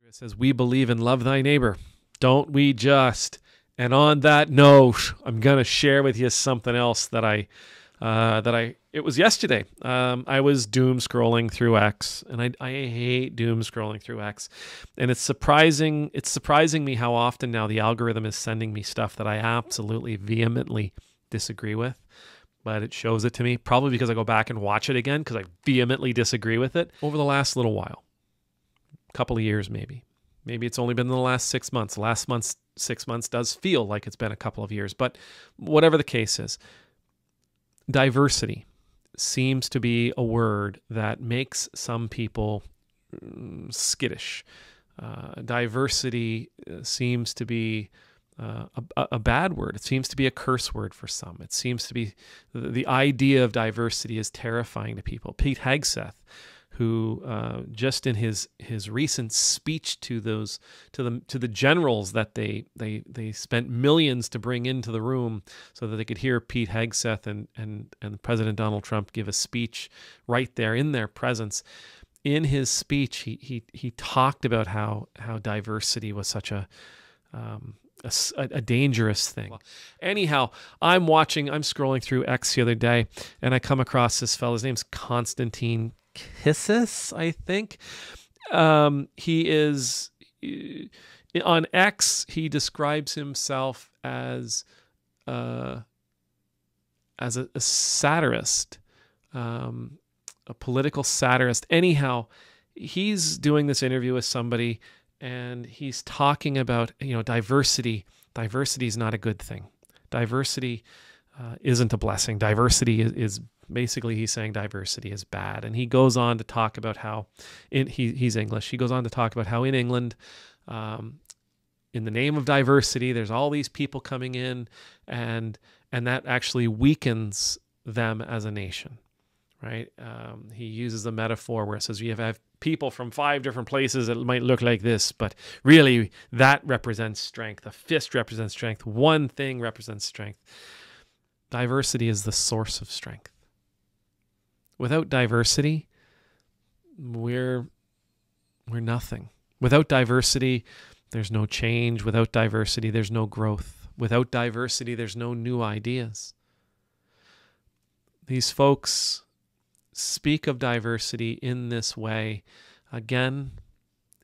It says, we believe in love thy neighbor. Don't we just? And on that note, I'm going to share with you something else it was yesterday. I was doom scrolling through X, and I hate doom scrolling through X. And it's surprising me how often now the algorithm is sending me stuff that I absolutely vehemently disagree with. But it shows it to me, probably because I go back and watch it again because I vehemently disagree with it over the last little while. Couple of years maybe. Maybe it's only been in the last 6 months. The last 6 months does feel like it's been a couple of years. But whatever the case is, diversity seems to be a word that makes some people skittish. Diversity seems to be a bad word. It seems to be a curse word for some. It seems to be the idea of diversity is terrifying to people. Pete Hegseth, who just in his recent speech to the generals that they spent millions to bring into the room so that they could hear Pete Hegseth and President Donald Trump give a speech right there in their presence. In his speech, he talked about how diversity was such a dangerous thing. Well, anyhow, I'm scrolling through X the other day, and I come across this fellow. His name's Konstantin Kissis, I think. He is on X. He describes himself as a satirist, a political satirist. Anyhow, he's doing this interview with somebody, and he's talking about diversity. Diversity is not a good thing. Diversity isn't a blessing. Diversity is basically, he's saying diversity is bad. And he goes on to talk about how, he's English, he goes on to talk about how in England, in the name of diversity, there's all these people coming in, and that actually weakens them as a nation, right? He uses a metaphor where it says you have people from 5 different places that might look like this, but really that represents strength. A fist represents strength. One thing represents strength. Diversity is the source of strength. Without diversity, we're nothing. Without diversity, there's no change. Without diversity, there's no growth. Without diversity, there's no new ideas. These folks speak of diversity in this way. Again,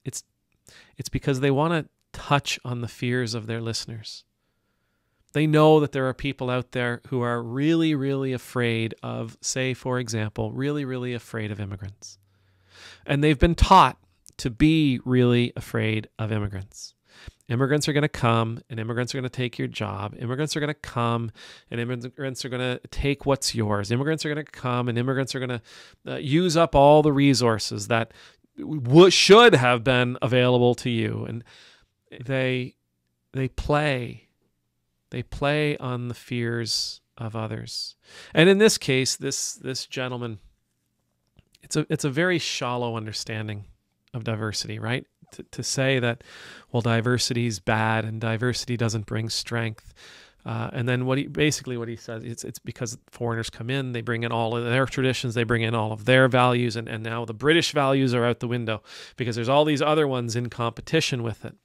it's because they want to touch on the fears of their listeners. They know that there are people out there who are really, really afraid of, say, for example, really, really afraid of immigrants. And they've been taught to be really afraid of immigrants. Immigrants are going to come, and immigrants are going to take your job. Immigrants are going to come, and immigrants are going to take what's yours. Immigrants are going to come, and immigrants are going to use up all the resources that should have been available to you. And they play on the fears of others. And in this case, this gentleman, it's a very shallow understanding of diversity, right? To say that, well, diversity is bad and diversity doesn't bring strength. And then what he says, it's because foreigners come in, they bring in all of their traditions, they bring in all of their values, and now the British values are out the window because there's all these other ones in competition with it.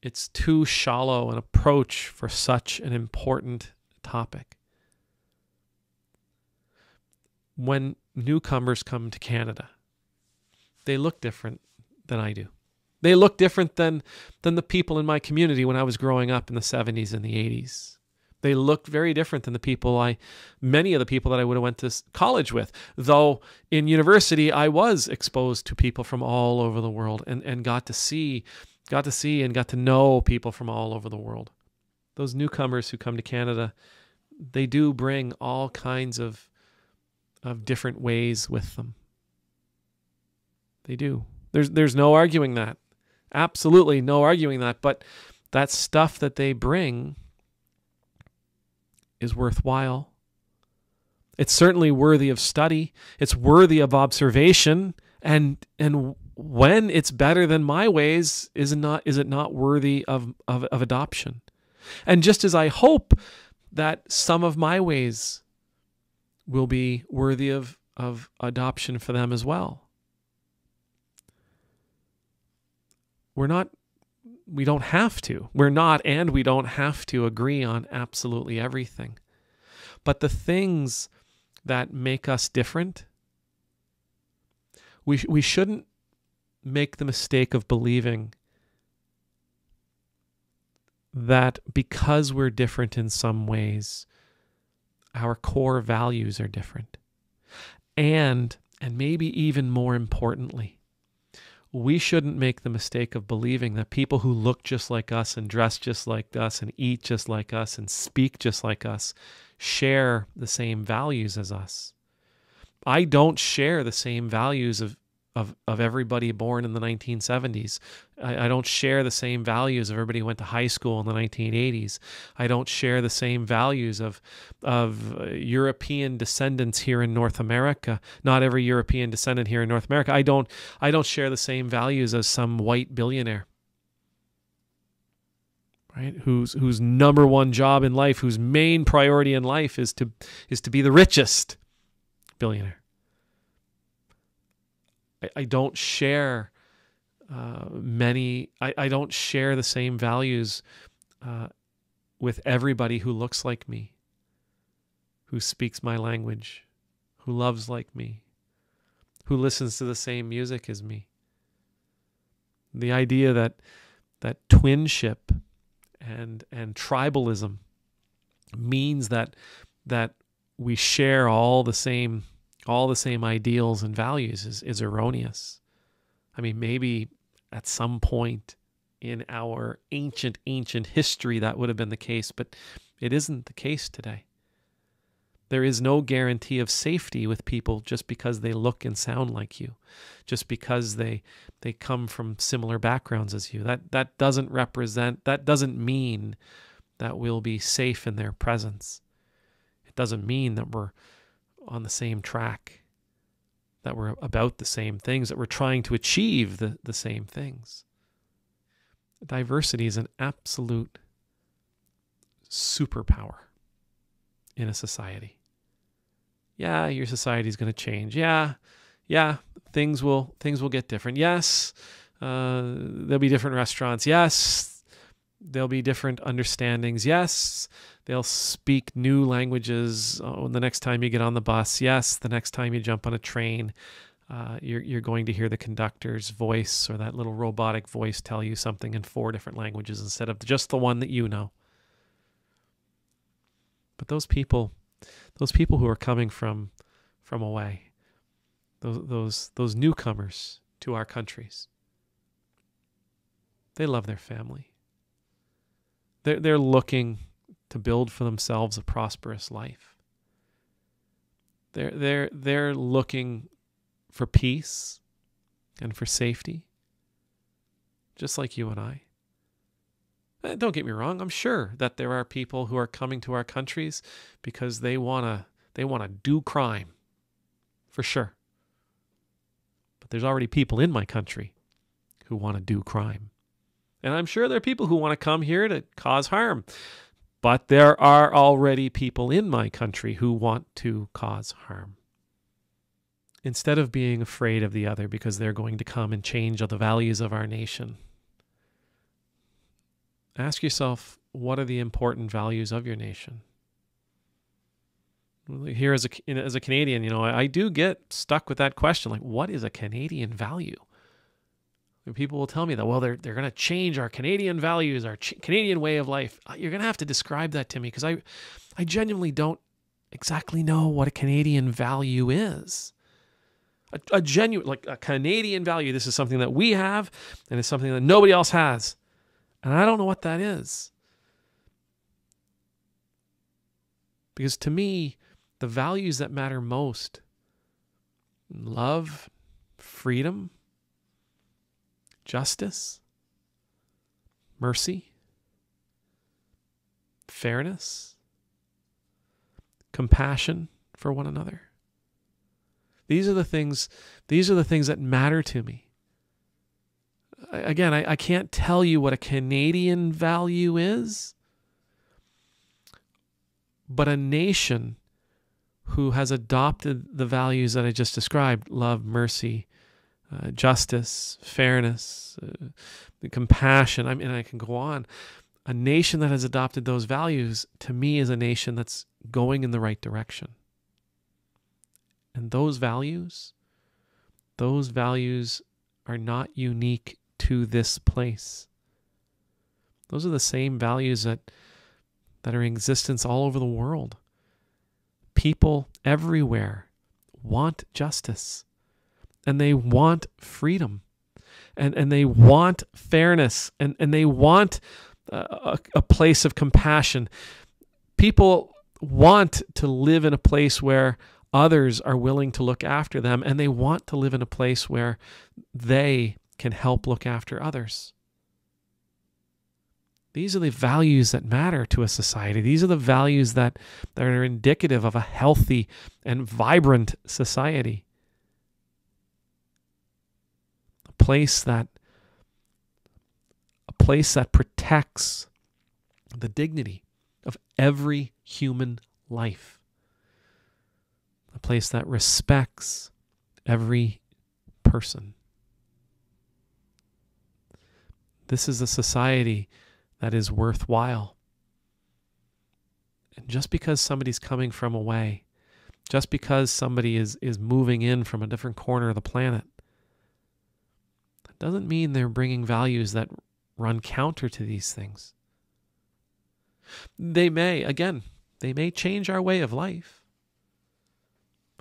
It's too shallow an approach for such an important topic. When newcomers come to Canada, they look different than I do. They look different than the people in my community when I was growing up in the 70s and the 80s. They looked very different than many of the people that I would have went to college with. Though in university, I was exposed to people from all over the world and got to see and got to know people from all over the world. Those newcomers who come to Canada, they do bring all kinds of different ways with them. They do. There's no arguing that. Absolutely no arguing that. But that stuff that they bring is worthwhile. It's certainly worthy of study. It's worthy of observation. And when it's better than my ways, is it not worthy of adoption? And just as I hope that some of my ways will be worthy of adoption for them as well. we don't have to. We're not, and we don't have to agree on absolutely everything. But the things that make us different, we shouldn't make the mistake of believing that because we're different in some ways, our core values are different. And maybe even more importantly, we shouldn't make the mistake of believing that people who look just like us and dress just like us and eat just like us and speak just like us share the same values as us. I don't share the same values of everybody born in the 1970s. I don't share the same values of everybody who went to high school in the 1980s. I don't share the same values of European descendants here in North America. Not every European descendant here in North America. I don't share the same values as some white billionaire, right? Whose number one job in life, whose main priority in life is to be the richest billionaire. I don't share I don't share the same values with everybody who looks like me, who speaks my language, who loves like me, who listens to the same music as me. The idea that twinship and tribalism means that we share all the same ideals and values is erroneous. I mean, maybe at some point in our ancient history that would have been the case, but it isn't the case today. There is no guarantee of safety with people just because they look and sound like you, just because they come from similar backgrounds as you. That doesn't mean that we'll be safe in their presence. It doesn't mean that we're on the same track, that we're about the same things, that we're trying to achieve the same things. Diversity is an absolute superpower in a society. Yeah, your society is going to change. Yeah, things will get different. Yes, there'll be different restaurants. Yes, there'll be different understandings. Yes, they'll speak new languages the next time you get on the bus. Yes, the next time you jump on a train, you're going to hear the conductor's voice or that little robotic voice tell you something in 4 different languages instead of just the one that you know. But those people who are coming from away, those newcomers to our countries, they love their family. They're looking to build for themselves a prosperous life. They're looking for peace and for safety, just like you and I. Don't get me wrong, I'm sure that there are people who are coming to our countries because they want to do crime, for sure. But there's already people in my country who want to do crime. And I'm sure there are people who want to come here to cause harm. But there are already people in my country who want to cause harm. Instead of being afraid of the other because they're going to come and change the values of our nation, ask yourself, what are the important values of your nation? Here as a Canadian, I do get stuck with that question. Like, what is a Canadian value? And people will tell me that, well, they're going to change our Canadian values, our Canadian way of life. You're going to have to describe that to me because I genuinely don't exactly know what a Canadian value is. A genuine, like a Canadian value, this is something that we have and it's something that nobody else has. And I don't know what that is. Because to me, the values that matter most, love, freedom, justice, mercy, fairness, compassion for one another. These are the things that matter to me. Again, I can't tell you what a Canadian value is, but a nation who has adopted the values that I just described, love, mercy, justice, fairness, compassion. I mean, I can go on. A nation that has adopted those values, to me, is a nation that's going in the right direction. And those values are not unique to this place. Those are the same values that are in existence all over the world. People everywhere want justice, and they want freedom, and they want fairness, and they want a place of compassion. People want to live in a place where others are willing to look after them, and they want to live in a place where they can help look after others. These are the values that matter to a society. These are the values that are indicative of a healthy and vibrant society. A place that protects the dignity of every human life. A place that respects every person. This is a society that is worthwhile. And just because somebody's coming from away, just because somebody is moving in from a different corner of the planet, that doesn't mean they're bringing values that run counter to these things. They may change our way of life.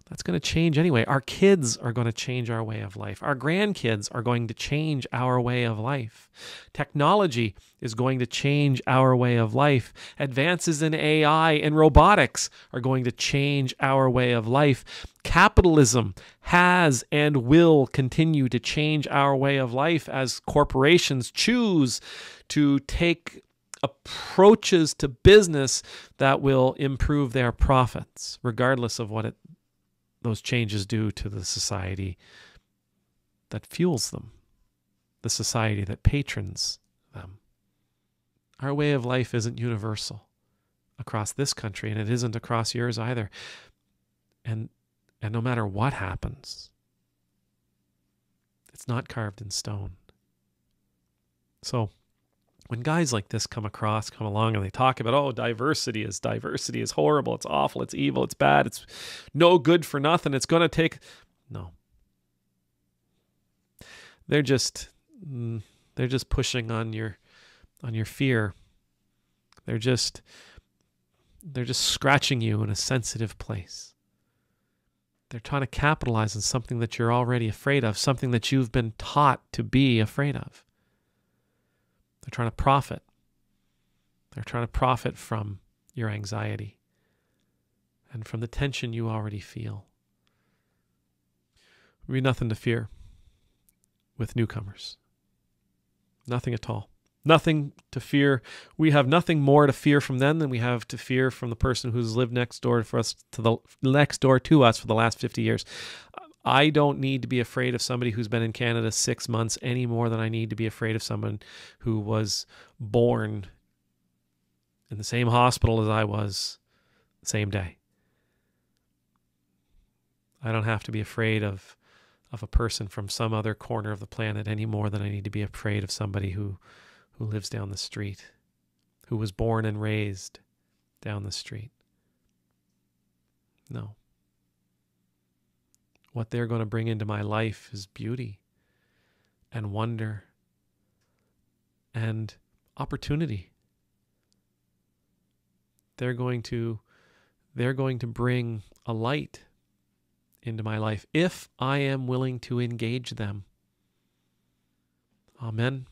That's going to change anyway. Our kids are going to change our way of life. Our grandkids are going to change our way of life. Technology is going to change our way of life. Advances in AI and robotics are going to change our way of life. Capitalism has and will continue to change our way of life as corporations choose to take approaches to business that will improve their profits, regardless of what those changes do to the society that fuels them, the society that patrons them. Our way of life isn't universal across this country, and it isn't across yours either. And no matter what happens, it's not carved in stone. So when guys like this come along and they talk about, oh, diversity is horrible, it's awful, it's evil, it's bad, it's no good for nothing, it's going to take... No. They're just pushing on your fear. They're just scratching you in a sensitive place. They're trying to capitalize on something that you're already afraid of, something that you've been taught to be afraid of. They're trying to profit. They're trying to profit from your anxiety and from the tension you already feel. There'll be nothing to fear with newcomers. Nothing at all. Nothing to fear. We have nothing more to fear from them than we have to fear from the person who's lived next door to us for the last 50 years. I don't need to be afraid of somebody who's been in Canada 6 months any more than I need to be afraid of someone who was born in the same hospital as I was the same day. I don't have to be afraid of a person from some other corner of the planet any more than I need to be afraid of somebody who lives down the street, who was born and raised down the street. No. What they're going to bring into my life is beauty and wonder and opportunity. They're going to bring a light into my life if I am willing to engage them. Amen.